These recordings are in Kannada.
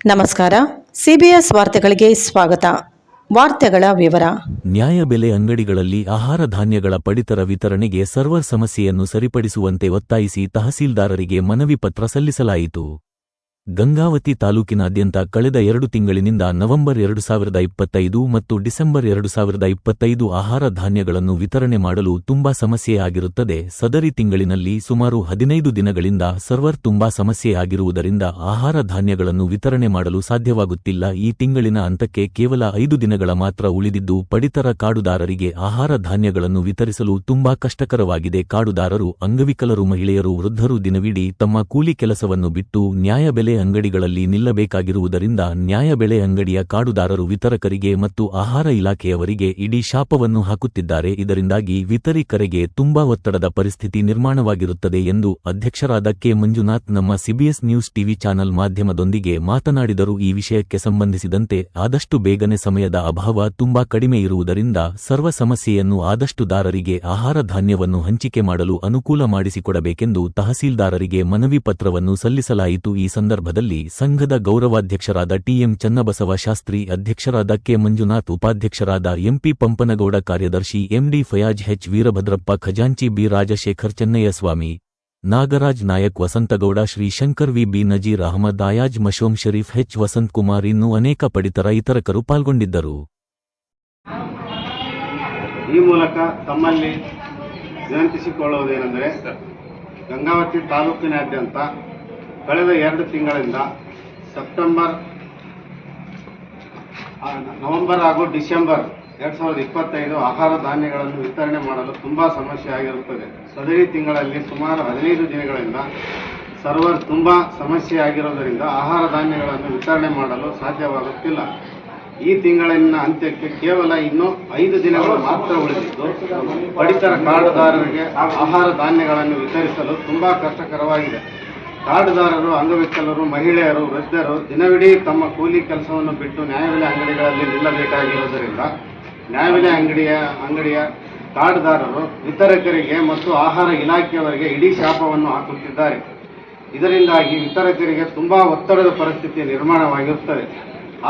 ನಮಸ್ಕಾರ. ಸಿಬಿಎಸ್ ವಾರ್ತೆಗಳಿಗೆ ಸ್ವಾಗತ. ವಾರ್ತೆಗಳ ವಿವರ. ನ್ಯಾಯಬೆಲೆ ಅಂಗಡಿಗಳಲ್ಲಿ ಆಹಾರ ಧಾನ್ಯಗಳ ಪಡಿತರ ವಿತರಣೆಗೆ ಸರ್ವರ್ ಸಮಸ್ಯೆಯನ್ನು ಸರಿಪಡಿಸುವಂತೆ ಒತ್ತಾಯಿಸಿ ತಹಸೀಲ್ದಾರರಿಗೆ ಮನವಿ ಪತ್ರ ಸಲ್ಲಿಸಲಾಯಿತು. ಗಂಗಾವತಿ ತಾಲೂಕಿನಾದ್ಯಂತ ಕಳೆದ 2 ತಿಂಗಳಿನಿಂದ ನವೆಂಬರ್ 2025 ಮತ್ತು ಡಿಸೆಂಬರ್ 2025 ಆಹಾರ ಧಾನ್ಯಗಳನ್ನು ವಿತರಣೆ ಮಾಡಲು ತುಂಬಾ ಸಮಸ್ಯೆಯಾಗಿರುತ್ತದೆ. ಸದರಿ ತಿಂಗಳಿನಲ್ಲಿ ಸುಮಾರು 15 ದಿನಗಳಿಂದ ಸರ್ವರ್ ತುಂಬಾ ಸಮಸ್ಯೆಯಾಗಿರುವುದರಿಂದ ಆಹಾರ ಧಾನ್ಯಗಳನ್ನು ವಿತರಣೆ ಮಾಡಲು ಸಾಧ್ಯವಾಗುತ್ತಿಲ್ಲ. ಈ ತಿಂಗಳಿನ ಅಂತಕ್ಕೆ ಕೇವಲ 5 ದಿನಗಳ ಮಾತ್ರ ಉಳಿದಿದ್ದು ಪಡಿತರ ಕಾಡುದಾರರಿಗೆ ಆಹಾರ ಧಾನ್ಯಗಳನ್ನು ವಿತರಿಸಲು ತುಂಬಾ ಕಷ್ಟಕರವಾಗಿದೆ. ಕಾಡುದಾರರು ಅಂಗವಿಕಲರು, ಮಹಿಳೆಯರು, ವೃದ್ಧರು ದಿನವಿಡೀ ತಮ್ಮ ಕೂಲಿ ಕೆಲಸವನ್ನು ಬಿಟ್ಟು ನ್ಯಾಯಬೆಲೆ ಅಂಗಡಿಗಳಲ್ಲಿ ನಿಲ್ಲಬೇಕಾಗಿರುವುದರಿಂದ ನ್ಯಾಯಬೆಲೆ ಅಂಗಡಿಯ ಕಾಡುದಾರರು ವಿತರಕರಿಗೆ ಮತ್ತು ಆಹಾರ ಇಲಾಖೆಯವರಿಗೆ ಇಡೀ ಶಾಪವನ್ನು ಹಾಕುತ್ತಿದ್ದಾರೆ. ಇದರಿಂದಾಗಿ ವಿತರಕರಿಗೆ ತುಂಬಾ ಒತ್ತಡದ ಪರಿಸ್ಥಿತಿ ನಿರ್ಮಾಣವಾಗಿರುತ್ತದೆ ಎಂದು ಅಧ್ಯಕ್ಷರಾದ ಕೆ. ಮಂಜುನಾಥ್ ನಮ್ಮ ಸಿಬಿಎಸ್ ನ್ಯೂಸ್ ಟಿವಿ ಚಾನೆಲ್ ಮಾಧ್ಯಮದೊಂದಿಗೆ ಮಾತನಾಡಿದರು. ಈ ವಿಷಯಕ್ಕೆ ಸಂಬಂಧಿಸಿದಂತೆ ಆದಷ್ಟು ಬೇಗನೆ ಸಮಯದ ಅಭಾವ ತುಂಬಾ ಕಡಿಮೆ ಇರುವುದರಿಂದ ಸರ್ವ ಸಮಸ್ಯೆಯನ್ನು ಆದಷ್ಟು ದಾರರಿಗೆ ಆಹಾರ ಧಾನ್ಯವನ್ನು ಹಂಚಿಕೆ ಮಾಡಲು ಅನುಕೂಲ ಮಾಡಿಸಿಕೊಡಬೇಕೆಂದು ತಹಸೀಲ್ದಾರರಿಗೆ ಮನವಿ ಪತ್ರವನ್ನು ಸಲ್ಲಿಸಲಾಯಿತು. ಈ ಸಂದರ್ಭದಲ್ಲಿ ಸಂಘದ ಗೌರವಾಧ್ಯಕ್ಷರಾದ ಟಿಎಂ ಚನ್ನಬಸವ ಶಾಸ್ತ್ರಿ, ಅಧ್ಯಕ್ಷರಾದ ಕೆ. ಮಂಜುನಾಥ್, ಉಪಾಧ್ಯಕ್ಷರಾದ ಎಂಪಿ ಪಂಪನಗೌಡ, ಕಾರ್ಯದರ್ಶಿ ಎಂಡಿ ಫಯಾಜ್, ಎಚ್. ವೀರಭದ್ರಪ್ಪ, ಖಜಾಂಚಿ B. Rajashekar, Chennayyaswamy, Nagaraj Nayak, Vasanthagowda, Shri Shankar, V. B. Nazeer Ahmed, Ayaz, ಮಶೋಮ್ ಶರೀಫ್, ಎಚ್. ವಸಂತ್ ಕುಮಾರ್ ಇನ್ನೂ ಅನೇಕ ಪಡಿತರ ಇತರಕರು ಪಾಲ್ಗೊಂಡಿದ್ದರು. ಈ ಮೂಲಕ ತಮ್ಮಲ್ಲಿ ವಿನಂತಿಸಿಕೊಳ್ಳುವುದೇನೆಂದರೆ, ಗಂಗಾವತಿ ತಾಲೂಕಿನಾದ್ಯಂತ ಕಳೆದ 2 ತಿಂಗಳಿಂದ ನವೆಂಬರ್ ಹಾಗೂ ಡಿಸೆಂಬರ್ 2025 ಆಹಾರ ಧಾನ್ಯಗಳನ್ನು ವಿತರಣೆ ಮಾಡಲು ತುಂಬಾ ಸಮಸ್ಯೆ ಆಗಿರುತ್ತದೆ. ಸದರಿ ತಿಂಗಳಲ್ಲಿ ಸುಮಾರು 15 ದಿನಗಳಿಂದ ಸರ್ವರ್ ತುಂಬಾ ಸಮಸ್ಯೆ ಆಗಿರುವುದರಿಂದ ಆಹಾರ ಧಾನ್ಯಗಳನ್ನು ವಿತರಣೆ ಮಾಡಲು ಸಾಧ್ಯವಾಗುತ್ತಿಲ್ಲ. ಈ ತಿಂಗಳಿನ ಅಂತ್ಯಕ್ಕೆ ಕೇವಲ ಇನ್ನೂ 5 ದಿನಗಳು ಮಾತ್ರ ಉಳಿದಿದ್ದು ಪಡಿತರ ಕಾರ್ಡುದಾರರಿಗೆ ಆಹಾರ ಧಾನ್ಯಗಳನ್ನು ವಿತರಿಸಲು ತುಂಬಾ ಕಷ್ಟಕರವಾಗಿದೆ. ಕಾರ್ಡುದಾರರು ಅಂಗವಿಕಲರು, ಮಹಿಳೆಯರು, ವೃದ್ಧರು ದಿನವಿಡೀ ತಮ್ಮ ಕೂಲಿ ಕೆಲಸವನ್ನು ಬಿಟ್ಟು ನ್ಯಾಯಬೆಲೆ ಅಂಗಡಿಗಳಲ್ಲಿ ನಿಲ್ಲಬೇಕಾಗಿರುವುದರಿಂದ ನ್ಯಾಯಬೆಲೆ ಅಂಗಡಿಯ ಕಾರ್ಡುದಾರರು ವಿತರಕರಿಗೆ ಮತ್ತು ಆಹಾರ ಇಲಾಖೆಯವರಿಗೆ ಇಡೀ ಶಾಪವನ್ನು ಹಾಕುತ್ತಿದ್ದಾರೆ. ಇದರಿಂದಾಗಿ ವಿತರಕರಿಗೆ ತುಂಬಾ ಒತ್ತಡದ ಪರಿಸ್ಥಿತಿ ನಿರ್ಮಾಣವಾಗಿರುತ್ತದೆ.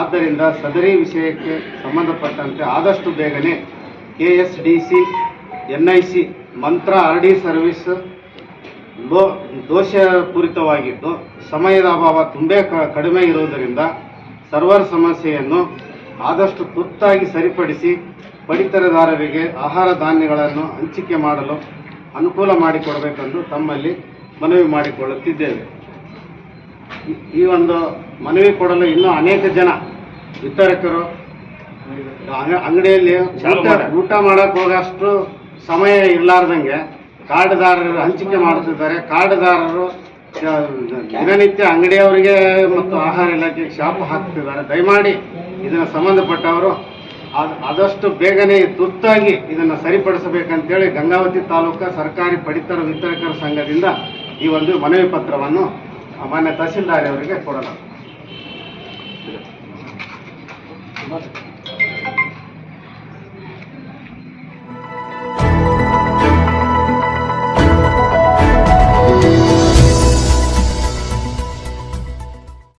ಆದ್ದರಿಂದ ಸದರಿ ವಿಷಯಕ್ಕೆ ಸಂಬಂಧಪಟ್ಟಂತೆ ಆದಷ್ಟು ಬೇಗನೆ ಕೆಎಸ್ಡಿಸಿ, ಎನ್ಐಸಿ, ಮಂತ್ರ ಆರ್ಡಿ ಸರ್ವಿಸ್ ದೋಷಪೂರಿತವಾಗಿದ್ದು ಸಮಯದ ಅಭಾವ ತುಂಬಾ ಕಡಿಮೆ ಇರುವುದರಿಂದ ಸರ್ವರ್ ಸಮಸ್ಯೆಯನ್ನು ಆದಷ್ಟು ತುರ್ತಾಗಿ ಸರಿಪಡಿಸಿ ಪಡಿತರದಾರರಿಗೆ ಆಹಾರ ಧಾನ್ಯಗಳನ್ನು ಹಂಚಿಕೆ ಮಾಡಲು ಅನುಕೂಲ ಮಾಡಿಕೊಡಬೇಕೆಂದು ತಮ್ಮಲ್ಲಿ ಮನವಿ ಮಾಡಿಕೊಳ್ಳುತ್ತಿದ್ದೇವೆ. ಈ ಒಂದು ಮನವಿ ಕೊಡಲು ಇನ್ನೂ ಅನೇಕ ಜನ ವಿತರಕರು ಅಂಗಡಿಯಲ್ಲಿ ಊಟ ಮಾಡಕ್ಕೆ ಹೋಗೋಷ್ಟು ಸಮಯ ಇರಲಾರ್ದಂಗೆ ಕಾರ್ಡುದಾರರು ಹಂಚಿಕೆ ಮಾಡುತ್ತಿದ್ದಾರೆ. ಕಾರ್ಡುದಾರರು ದಿನನಿತ್ಯ ಅಂಗಡಿಯವರಿಗೆ ಮತ್ತು ಆಹಾರ ಇಲಾಖೆಗೆ ಶಾಪ ಹಾಕ್ತಿದ್ದಾರೆ. ದಯಮಾಡಿ ಇದನ್ನು ಸಂಬಂಧಪಟ್ಟವರು ಆದಷ್ಟು ಬೇಗನೆ ತುರ್ತಾಗಿ ಇದನ್ನು ಸರಿಪಡಿಸಬೇಕಂತೇಳಿ ಗಂಗಾವತಿ ತಾಲೂಕು ಸರ್ಕಾರಿ ಪಡಿತರ ವಿತರಕರ ಸಂಘದಿಂದ ಈ ಒಂದು ಮನವಿ ಪತ್ರವನ್ನು ಮಾನ್ಯ ತಹಸೀಲ್ದಾರ್ ಅವರಿಗೆ ಕೊಡಲಾಗಿದೆ.